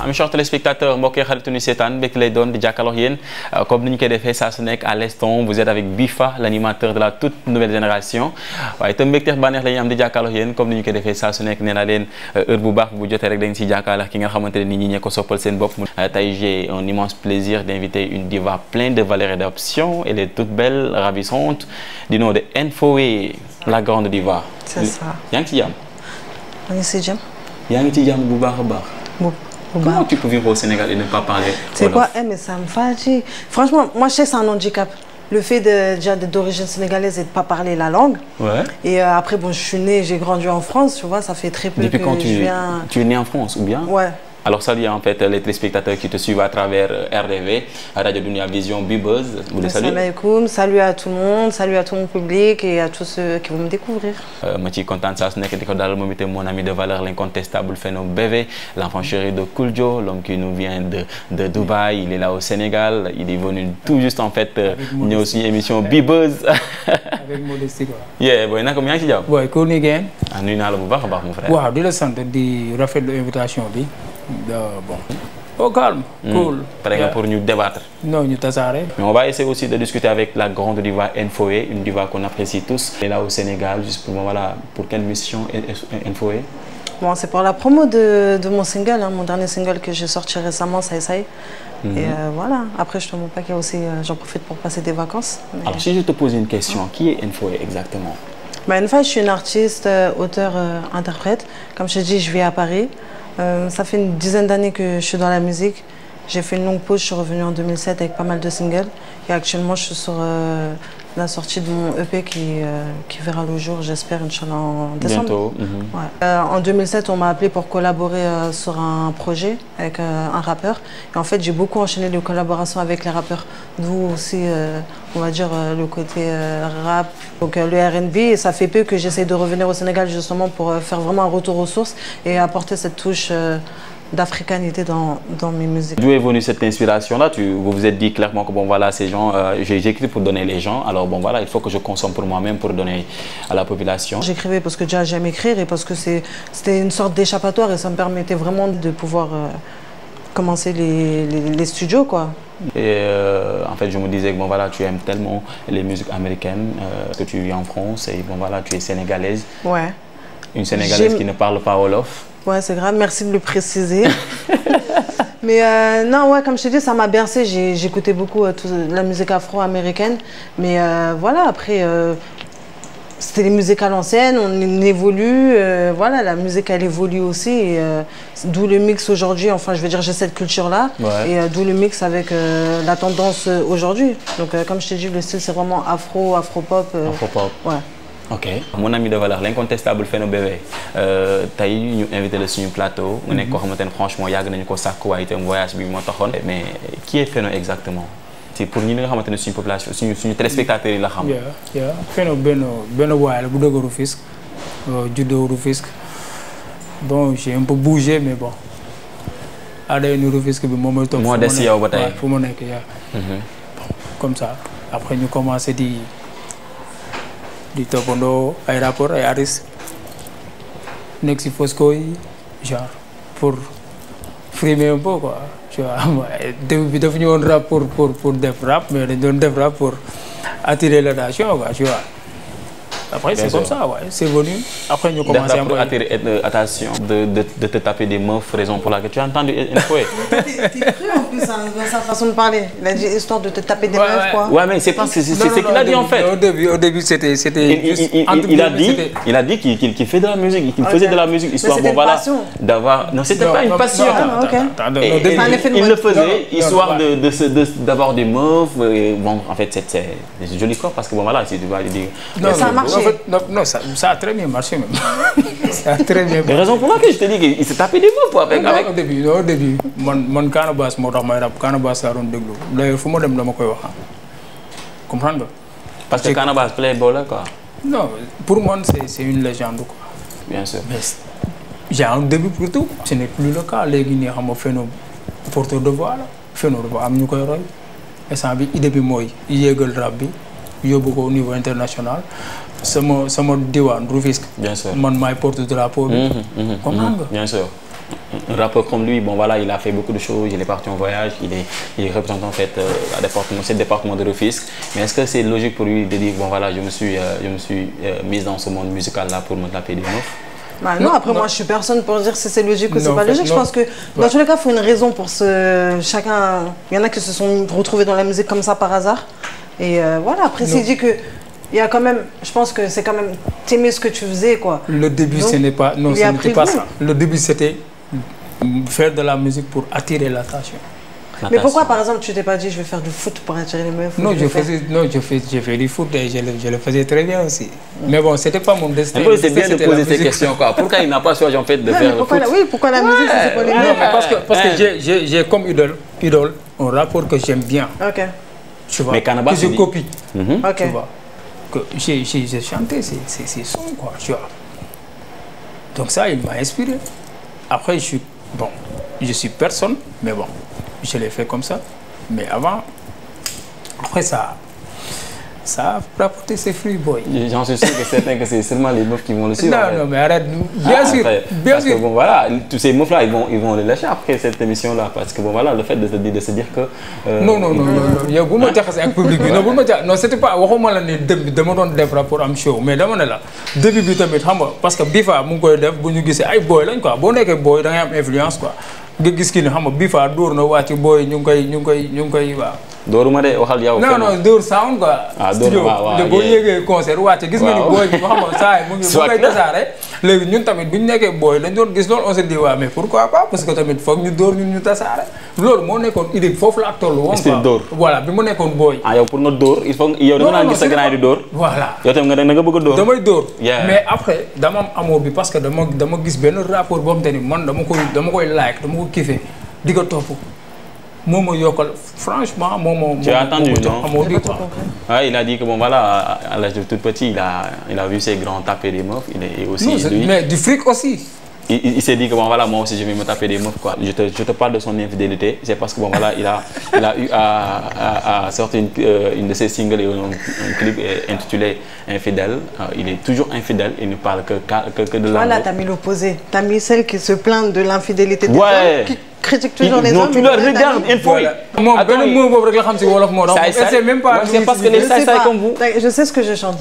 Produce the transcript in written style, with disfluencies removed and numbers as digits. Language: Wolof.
Mes chers téléspectateurs mbokk yi xaritu ñu seetaan mbégte lay doon di jàkkaarloo yéen comme ni ñu koy defee saa su nekk à l'instant vous êtes avec Bifa l'animateur de la toute nouvelle génération waaye itam mbégte bànneex la ñuy am di jàkkaarloo yéen comme ni ñu koy defee saa su nekk nee naa leen heure bu baax bu jotee rek dañ si jàkkaarloo ki nga xamante ne nit ñi ñee ko soppal seen bopp. Tey j'ai un immense plaisir d'inviter une diva pleine de valeurs et d'options. Elle est toute belle ravissante du nom de Enfoé la grande diva. C'est ça. yaa ngi ci jàmm. maa ngi si jàmm. yaa ngi ci jàmm bu baax a baax. Comment tu peux vivre au Sénégal et ne pas parler? C'est quoi? Mais ça me fatigue. Franchement, moi je sais que c'est un handicap. Le fait déjà d'origine sénégalaise et de ne pas parler la langue. Ouais. Et après, bon, je suis née, j'ai grandi en France, tu vois, ça fait très peu. Depuis quand tu es née en France ou bien? Ouais. Alors salut en fait les téléspectateurs qui te suivent à travers RDV, Radio Dunia Vision, Bibuzz. Vous les saluez? Salut à tout le monde, salut à tout mon public et à tous ceux qui vont me découvrir. Ma ci kontaan saa su nekk di ko dalal moom itam mon ami de valeur l'incontestable Feno Bébé, l'enfant chéri de Kouljo, l'homme qui nous vient de Dubaï. Il est là au Sénégal, il est venu tout juste en fait ñëw suñu émission Bibuzz. Avec modestie quoi. Yeah boy naka yaa ngi ci jàmm. Boy ko ni ngeen. Ah nuyu naa la bu baax a baax mon frère. Waaw di la sant di rafetlu invitation bi. Bon. Au calme, cool. Prêt pour nous débattre? Non, nous tassaré. Mais on va essayer aussi de discuter avec la grande diva Enfoé, une diva qu'on apprécie tous. Elle est là au Sénégal, juste pour voilà, pour quelle mission Enfoé? Bon, c'est pour la promo de mon single, hein, mon dernier single que j'ai sorti récemment, ça essaye. Et voilà. Après, je te montre pas qu'il y a aussi, j'en profite pour passer des vacances. Mais... Alors, si je te pose une question, qui est Enfoé exactement? Bah, Enfoé, je suis une artiste, auteure, interprète. Comme je te dis, je vis à Paris. Ça fait une dizaine d'années que je suis dans la musique. J'ai fait une longue pause, je suis revenue en 2007 avec pas mal de singles. Et actuellement, je suis sur la sortie de mon EP qui verra le jour, j'espère, Inch'Allah, en décembre. Bientôt. Ouais. En 2007, on m'a appelé pour collaborer sur un projet avec un rappeur. Et en fait, j'ai beaucoup enchaîné les collaborations avec les rappeurs. D'où aussi, on va dire, le côté rap, donc le R&B. Et ça fait peu que j'essaie de revenir au Sénégal justement pour faire vraiment un retour aux sources et apporter cette touche d'africanité dans mes musiques. D'où est venue cette inspiration-là? Vous vous êtes dit clairement que bon voilà, ces gens, j'écris pour donner les gens, alors bon voilà, il faut que je consomme pour moi-même pour donner à la population. J'écrivais parce que déjà j'aime écrire et parce que c'était une sorte d'échappatoire et ça me permettait vraiment de pouvoir commencer les studios quoi. Et en fait, je me disais que bon voilà, tu aimes tellement les musiques américaines, que tu vis en France et bon voilà, tu es sénégalaise. Ouais. Une Sénégalaise qui ne parle pas wolof. Ouais, c'est grave, merci de le préciser. Mais non, ouais, comme je te dis, ça m'a bercé. J'écoutais beaucoup la musique afro-américaine. Mais voilà, après, c'était les musiques à l'ancienne, on évolue. Voilà, la musique, elle évolue aussi. D'où le mix aujourd'hui. Enfin, je veux dire, j'ai cette culture-là. Ouais. Et d'où le mix avec la tendance aujourd'hui. Donc, comme je te dis, le style, c'est vraiment afro, afro-pop. Afro-pop. Ouais. Ok mon ami de valeur l'incontestable Feno Bébé tey ñu invité la suñu plateau. mu nekk koo xamante ne franchement yàgg nañu ko sàkk waaye itam voyage bi moo taxoon. mais qui est Feno exactement? c'est pour ñi nga xamante ne suñu population suñu téléspectateurs yi la xam. Feno benn waay la bu dëgg Rufisque juddoo Rufisque bon j'ai un peu bougé mais bon aday ni Rufisque bi moom mooy toog. moo des si yow ba tey fu mu nekk comme ça après ñu commencé di toppandoo ay rapport ay artistes nekk si Fosco yi genre pour frimer un peu quoi tu vois début bi dafa ñu woon rap pour def rap mais dañ doon def rap pour attirer l'attention quoi tu vois. Après c'est comme ça ouais c'est venu après ñu commencé pour attirer l'attention de te taper des meufs, raison pour laquelle tu as entendu Enfoé. T'es cru en plus dans sa façon de parler. Il a dit histoire de te taper des meufs quoi. Ouais mais c'est pas c'est ce qu'il a dit en fait. Au début c'était il a dit qu'il fait de la musique, qu'il faisait de la musique histoire bon voilà d'avoir non c'était pas une passion. Il le faisait histoire d'avoir des meufs bon en fait c'est joli corps parce que bon voilà si tu vas dire. Ça a marché. Non, ça a très bien marché même. Ça a très bien marché. Raison pour laquelle je te dis qu'il s'est tapé des mots quoi avec. Au début man Canabasse moo tax may rap Canabasse laa doon déglu d'ailleurs fu ma dem dama koy wax comprendre nga. Parce que Canabasse playboy la quoi. Non pour moi c'est une légende quoi. Bien sûr. Mais j'ai un début pour tout. Ce n'est plus le cas léegi nii xam nga Feno porteur de voix la Feno dafa am ñu koy roy instant bi idée bi mooy yéegal rap bi. yóbbu ko au niveau international sama diwaan Rufisque. bien sûr man maay porte-drapeau bi. comprendre nga. bien sûr. Un rappeur comme lui, bon voilà, il a fait beaucoup de choses, il est parti en voyage, il représente en fait ce département de Rufisque. Mais est-ce que c'est logique pour lui de dire, bon voilà, je me suis mise dans ce monde musical-là pour me taper des meufs? Bah non, après moi je suis personne pour dire si c'est logique ou c'est pas logique. Je pense que dans tous les cas, il faut une raison pour chacun. Il y en a qui se sont retrouvés dans la musique comme ça par hasard. Et voilà, après c'est dit que il y a quand même, je pense que c'est quand même t'aimais ce que tu faisais quoi. Le début ce n'est pas, non, ce n'était pas ça. Le début c'était faire de la musique pour attirer l'attention. Mais pourquoi, par exemple, tu t'es pas dit je vais faire du foot pour attirer les meufs? Non, j'ai fait du foot et je le faisais très bien aussi. Mais bon, c'était pas mon destin. C'est bien de poser ces questions quoi. Pourquoi il n'a pas choisi en fait de faire le foot? Oui, pourquoi la musique c'est pas les Non, mais parce que j'ai comme idole un rapport que j'aime bien. Ok. Tu vois, mais Canabasse, que je copie. Ok. Tu vois, que j'ai chanté ces sons quoi, tu vois. Donc ça, il m'a inspiré. Après, je suis personne, mais bon. Je l'ai fait comme ça, mais après ça a rapporté ses fruits, boy. J'en suis sûr que c'est seulement les meufs qui vont le suivre. Non, mais arrête, bien sûr. Parce que bon voilà, tous ces meufs là, ils vont le lâcher après cette émission là, parce que bon voilà, le fait de se dire que. Non, yow bu ma jaxase ak public bi non c'était pas waxuma la ne dama doon def rapport am show, mais dama ne la début bi tamit xam nga parce que Bifa mu ngi koy def bu ñu gisee ay boy lañ quoi, boo nekkee boy da ngay am influence quoi. nga gis ki ne xam nga Bifa dóor na wàcc booy ñu ngi koy waaw. dóoruma de waxal yow. non dóor sound quoi. ah dóor waaw boo yéegee concert wàcc gis nga ni booy bi xam nga saa yi mu ngi koy tasaare. léegi ñun tamit bu ñu nekkee booy dañ doon gis loolu on se dit waaw mais pourquoi pas parce que tamit foog ñu dóor ñun ñu tasaare. loolu moo nekkoon idée foofu la toll woon quoi. dóor voilà bi mu nekkoon booy. ah yow pour nga dóor il faut yow da nga naan gis sa grand di dóor. voilà yow tamit da nga bëgg a dóor. damay dóor mais après dama am amour bi parce que dama gis benn rapport boo xam te ni man dama koy like dama ko kiffé di ko topp moo ma yokkal franchement tu as entendu non? Ouais, il a dit que bon voilà à l'âge de tout petit il a vu ses grands taper des meufs, il est aussi non, lui mais du fric aussi. Il s'est dit que bon voilà moi aussi je vais me taper des meufs quoi. Je te parle de son infidélité, c'est parce que bon voilà il a eu à sortir une de ses singles et un clip intitulé Infidèle. Il est toujours infidèle, il ne parle que de l'amour. Voilà, t'as mis l'opposé, t'as mis celle qui se plaint de l'infidélité des ouais. hommes, qui critique toujours les hommes. Non, tu le regardes une fois. Moi, ben mot boobu rek la xam ci wolof moo tax. C'est parce que les saay comme vous. Je sais ce que je chante.